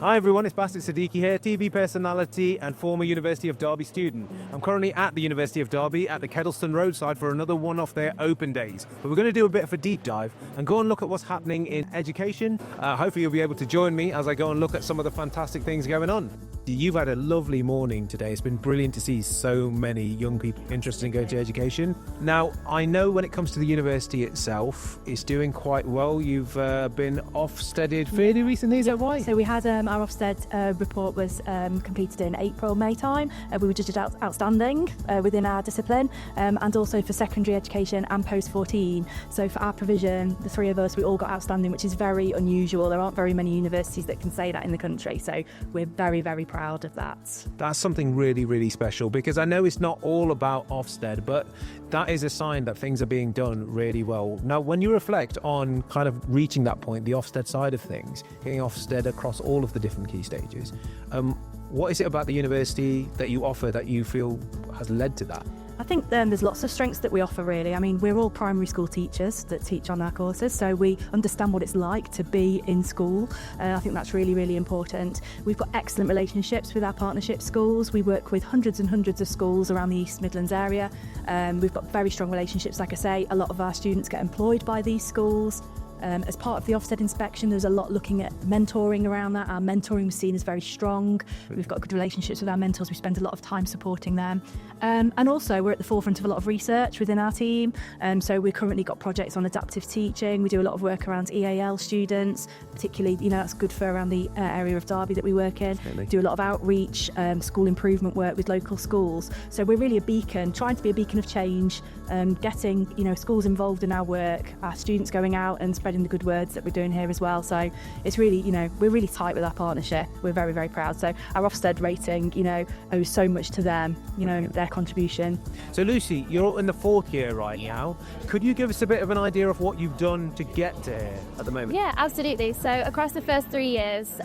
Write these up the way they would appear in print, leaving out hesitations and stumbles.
Hi everyone, it's Baasit Siddiqui here, TV personality and former University of Derby student. I'm currently at the University of Derby at the Kettleston roadside for another one of their open days. But we're going to do a bit of a deep dive and go and look at what's happening in education. Hopefully you'll be able to join me as I go and look at some of the fantastic things going on. You've had a lovely morning today. It's been brilliant to see so many young people interested in going to education. Now, I know when it comes to the university itself, it's doing quite well. You've been Ofsteded fairly recently, is that right? So we had our Ofsted report was completed in April, May time. We were judged outstanding within our discipline and also for secondary education and post-14. So for our provision, the three of us, we all got outstanding, which is very unusual. There aren't very many universities that can say that in the country. So we're very, very proud of that. That's something really, really special because I know it's not all about Ofsted, but that is a sign that things are being done really well. Now, when you reflect on kind of reaching that point, the Ofsted side of things, getting Ofsted across all of the different key stages, what is it about the university that you offer that you feel has led to that? I think there's lots of strengths that we offer really. I mean, we're all primary school teachers that teach on our courses, so we understand what it's like to be in school. I think that's really, really important. We've got excellent relationships with our partnership schools. We work with hundreds and hundreds of schools around the East Midlands area. We've got very strong relationships. Like I say, a lot of our students get employed by these schools. As part of the Ofsted inspection, there's a lot looking at mentoring around that. Our mentoring was seen as very strong. We've got good relationships with our mentors. We spend a lot of time supporting them. And also, we're at the forefront of a lot of research within our team. So we've currently got projects on adaptive teaching. We do a lot of work around EAL students, particularly, that's good for around the area of Derby that we work in. Definitely. Do a lot of outreach, school improvement work with local schools. So we're really a beacon, trying to be a beacon of change, getting, schools involved in our work, our students going out and spreading the good words that we're doing here as well. So it's really, we're really tight with our partnership. We're very, very proud. So our Ofsted rating, owes so much to them, their contribution. So Lucy, you're in the fourth year right now. Could you give us a bit of an idea of what you've done to get to here at the moment? Yeah, absolutely. So across the first 3 years,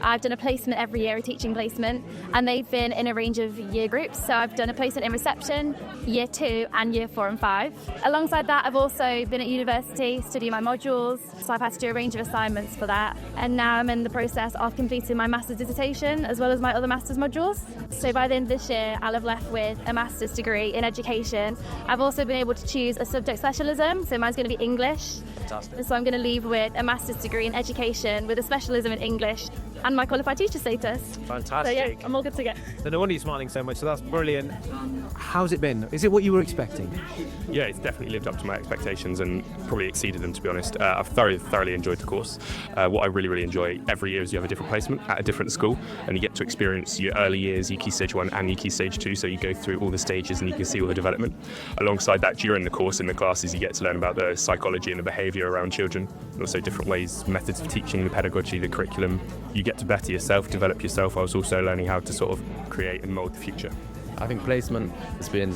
I've done a placement every year, a teaching placement, and they've been in a range of year groups. So I've done a placement in reception, year 2 and year 4 and 5. Alongside that, I've also been at university studying my modules, so I've had to do a range of assignments for that. And now I'm in the process of completing my master's dissertation as well as my other master's modules. So by the end of this year, I'll have left with a master's degree in education. I've also been able to choose a subject specialism, so mine's going to be English. Fantastic. So I'm going to leave with a master's degree in education with a specialism in English and my qualified teacher status. Fantastic. So yeah, I'm all good to go. So no wonder you're smiling so much, so that's brilliant. How's it been? Is it what you were expecting? Yeah, it's definitely lived up to my expectations and probably exceeded them, to be honest. I've thoroughly enjoyed the course. What I really enjoy every year is you have a different placement at a different school and you get to experience your early years, your Key Stage 1 and your Key Stage 2, so you go through all the stages and you can see all the development. Alongside that, during the course in the classes, you get to learn about the psychology and the behaviour around children, and also different ways, methods of teaching, the pedagogy, the curriculum. You get to better yourself, develop yourself. I was also learning how to sort of create and mould the future. I think placement has been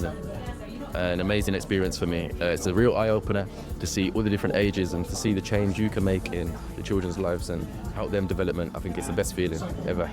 an amazing experience for me. It's a real eye-opener to see all the different ages and to see the change you can make in the children's lives and help them development. I think it's the best feeling ever.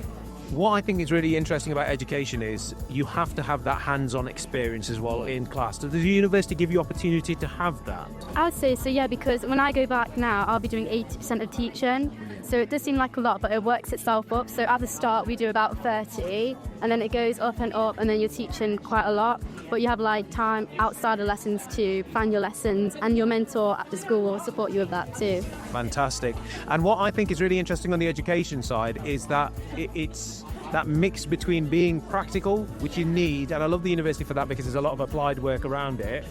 What I think is really interesting about education is you have to have that hands-on experience as well in class. Does the university give you opportunity to have that? I would say so, yeah, because when I go back now, I'll be doing 80% of teaching. So it does seem like a lot, but it works itself up. So at the start, we do about 30, and then it goes up, and then you're teaching quite a lot. But you have like time outside of lessons to plan your lessons, and your mentor at the school will support you with that too. Fantastic. And what I think is really interesting on the education side is that it's that mix between being practical, which you need, and I love the university for that because there's a lot of applied work around it,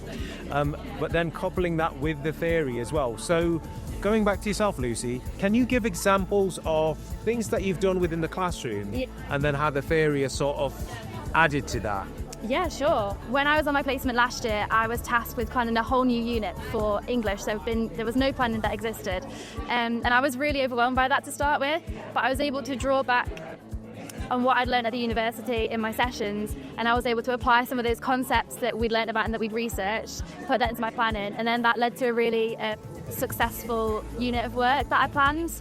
but then coupling that with the theory as well. So going back to yourself, Lucy, can you give examples of things that you've done within the classroom and then how the theory is sort of added to that? Yeah, sure. When I was on my placement last year, I was tasked with planning a whole new unit for English. There was no planning that existed. And I was really overwhelmed by that to start with, but I was able to draw back on what I'd learned at the university in my sessions, and I was able to apply some of those concepts that we'd learned about and that we'd researched, put that into my planning, and then that led to a really successful unit of work that I planned.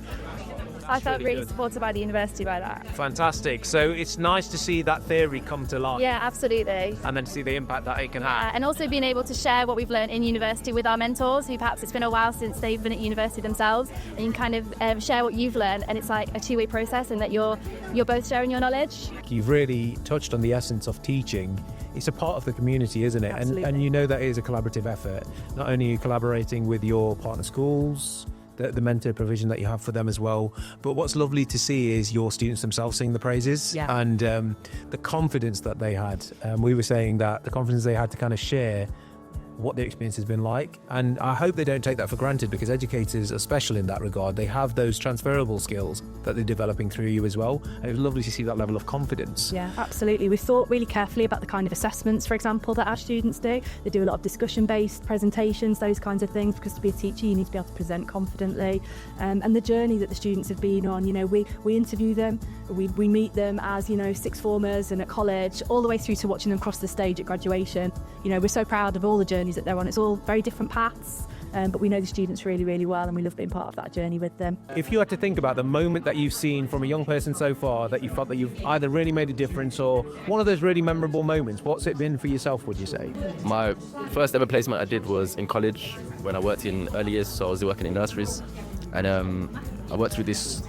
I felt really good. supported by the university by that. Fantastic. So it's nice to see that theory come to life. Yeah, absolutely. And then to see the impact that it can have. And also being able to share what we've learned in university with our mentors, who perhaps it's been a while since they've been at university themselves, and you can kind of share what you've learned, and it's like a two-way process, and that you're both sharing your knowledge. You've really touched on the essence of teaching. It's a part of the community, isn't it? And you know that it is a collaborative effort. Not only are you collaborating with your partner schools, the mentor provision that you have for them as well, but what's lovely to see is your students themselves sing the praises and the confidence that they had. We were saying that the confidence they had to kind of share what their experience has been like, and I hope they don't take that for granted, because educators are special in that regard. They have those transferable skills that they're developing through you as well, and it was lovely to see that level of confidence. Yeah, absolutely. We thought really carefully about the kind of assessments, for example, that our students do. They do a lot of discussion-based presentations, those kinds of things, because to be a teacher you need to be able to present confidently, and the journey that the students have been on, we interview them, we meet them as sixth formers and at college, all the way through to watching them cross the stage at graduation. We're so proud of all the journeys that they're on. It's all very different paths, but we know the students really, really well, and we love being part of that journey with them. If you had to think about the moment that you've seen from a young person so far that you felt that you've either really made a difference or one of those really memorable moments, what's it been for yourself, would you say? My first ever placement I did was in college when I worked in early years, so I was working in nurseries, and I worked with this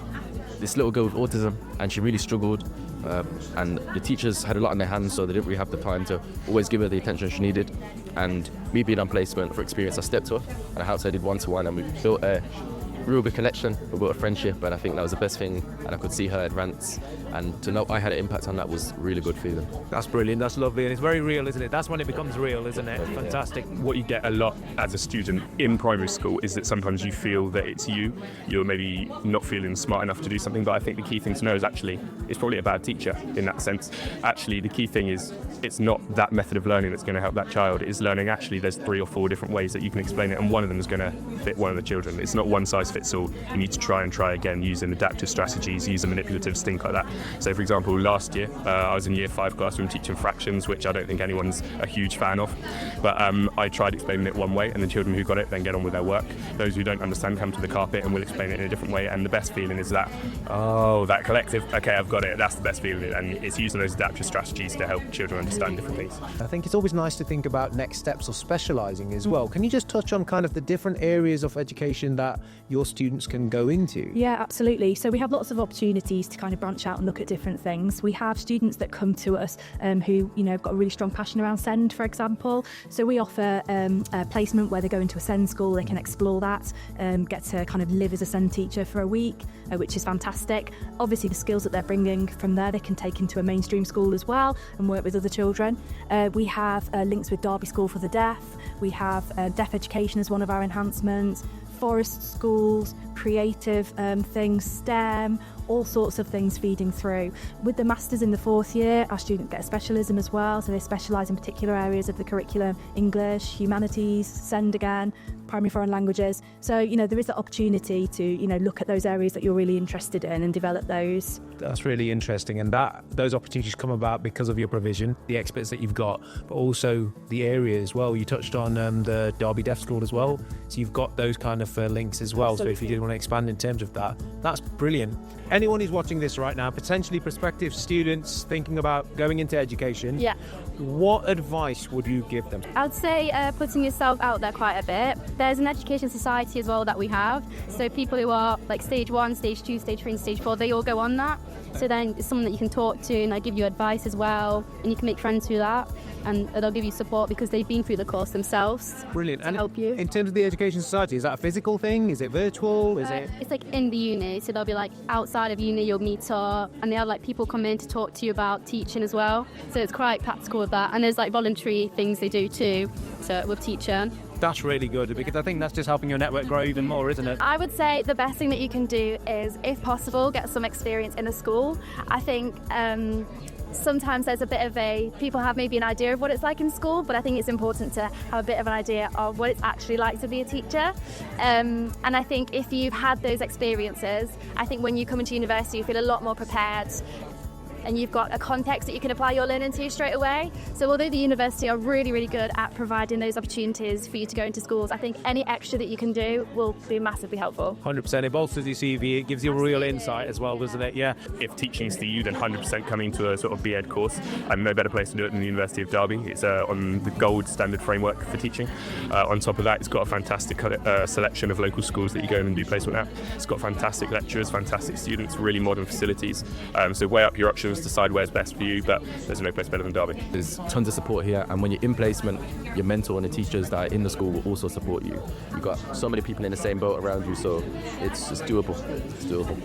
little girl with autism, and she really struggled, and the teachers had a lot on their hands, so they didn't really have the time to always give her the attention she needed. And me being on placement for experience, I stepped up and I helped her, did one-to-one, and we built a real good connection, we built a friendship, and I think that was the best thing, and I could see her advance, and to know I had an impact on that was a really good feeling. That's brilliant, that's lovely, and it's very real, isn't it? That's when it becomes real, isn't it? Fantastic. What you get a lot as a student in primary school is that sometimes you feel that it's you're maybe not feeling smart enough to do something, but I think the key thing to know is actually it's probably a bad teacher in that sense. Actually, the key thing is it's not that method of learning that's going to help that child. It is learning actually there's 3 or 4 different ways that you can explain it, and one of them is going to fit one of the children. It's not one size fits all. You need to try and try again, using adaptive strategies, using manipulatives, things like that. So for example, last year I was in year 5 classroom teaching fractions, which I don't think anyone's a huge fan of, but I tried explaining it one way, and the children who got it then get on with their work. Those who don't understand come to the carpet and we'll explain it in a different way, and the best feeling is that, that collective, okay, I've got it, that's the best feeling, and it's using those adaptive strategies to help children understand different things. I think it's always nice to think about next steps of specialising as well. Can you just touch on kind of the different areas of education that your students can go into? Yeah, absolutely. So we have lots of opportunities to kind of branch out and look at different things. We have students that come to us who have got a really strong passion around SEND, for example. So we offer a placement where they go into a SEND school, they can explore that, get to kind of live as a SEND teacher for a week, which is fantastic. Obviously the skills that they're bringing from there they can take into a mainstream school as well and work with other children. We have links with Derby School for the Deaf. We have Deaf Education as one of our enhancements, forest schools, creative things, STEM, all sorts of things feeding through. With the Masters in the 4th year, our students get a specialism as well, so they specialise in particular areas of the curriculum: English, humanities, SEND again, primary foreign languages. So, there is the opportunity to, look at those areas that you're really interested in and develop those. That's really interesting, and those opportunities come about because of your provision, the experts that you've got, but also the area as well. You touched on the Derby Deaf School as well, so you've got those kind of links as well. Absolutely. So if you did want to expand in terms of that, that's brilliant. Anyone who's watching this right now, potentially prospective students thinking about going into education, what advice would you give them? I'd say putting yourself out there quite a bit. There's an education society as well that we have. So people who are like stage 1, stage 2, stage 3 and stage 4, they all go on that. So then it's someone that you can talk to and they give you advice as well, and you can make friends through that, and they'll give you support because they've been through the course themselves. Brilliant. To And help you. in terms of the education society, is that a physical thing? Is it virtual? Is it? It's like in the uni, so they'll be like outside of uni you'll meet up, and they have like people come in to talk to you about teaching as well. So it's quite practical with that, and there's like voluntary things they do too. So with teaching. That's really good, because I think that's just helping your network grow even more, isn't it? I would say the best thing that you can do is, if possible, get some experience in a school. I think sometimes there's a bit of people have maybe an idea of what it's like in school, but I think it's important to have a bit of an idea of what it's actually like to be a teacher. And I think if you've had those experiences, I think when you come into university you feel a lot more prepared and you've got a context that you can apply your learning to straight away. So although the university are really, really good at providing those opportunities for you to go into schools, I think any extra that you can do will be massively helpful. 100%. It bolsters your CV. It gives you a real Absolutely. insight as well, doesn't it? Yeah. If teaching's to you, then 100% coming to a sort of BEd course, and no better place to do it than the University of Derby. It's on the gold standard framework for teaching. On top of that, it's got a fantastic selection of local schools that you go in and do placement at. It's got fantastic lecturers, fantastic students, really modern facilities. So weigh up your options, decide where's best for you, but there's no place better than Derby. There's tons of support here, and when you're in placement, your mentor and the teachers that are in the school will also support you. You've got so many people in the same boat around you, so it's doable. It's doable.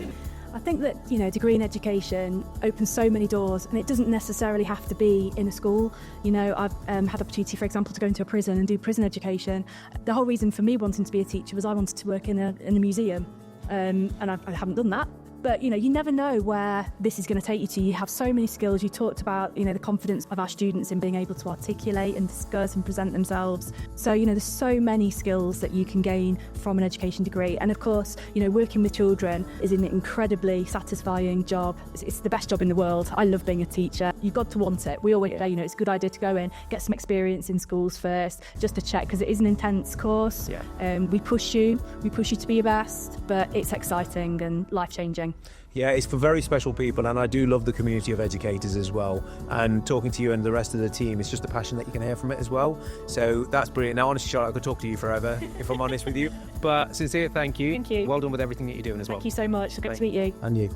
I think that, you know, a degree in education opens so many doors, and it doesn't necessarily have to be in a school. You know, I've had opportunity, for example, to go into a prison and do prison education. The whole reason for me wanting to be a teacher was I wanted to work in a museum, and I haven't done that. But, you know, you never know where this is going to take you to. You have so many skills. You talked about, you know, the confidence of our students in being able to articulate and discuss and present themselves. So, you know, there's so many skills that you can gain from an education degree. And of course, you know, working with children is an incredibly satisfying job. It's the best job in the world. I love being a teacher. You've got to want it. We always say, you know, it's a good idea to go in, get some experience in schools first, just to check, because it is an intense course. Yeah. We push you to be your best, but it's exciting and life-changing. Yeah, it's for very special people, and I do love the community of educators as well. And talking to you and the rest of the team, it's just the passion that you can hear from it as well. So that's brilliant. Now, honestly, Charlotte, I could talk to you forever, if I'm honest with you. But sincere thank you. Thank you. Well done with everything that you're doing as well. Thank you so much. It's great to meet you. And you.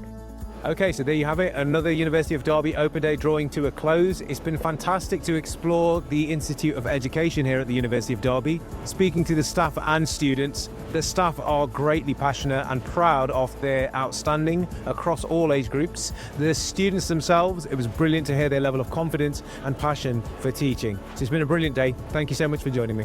Okay, so there you have it, another University of Derby Open Day drawing to a close. It's been fantastic to explore the Institute of Education here at the University of Derby. Speaking to the staff and students, the staff are greatly passionate and proud of their outstanding across all age groups. The students themselves, it was brilliant to hear their level of confidence and passion for teaching. So it's been a brilliant day. Thank you so much for joining me.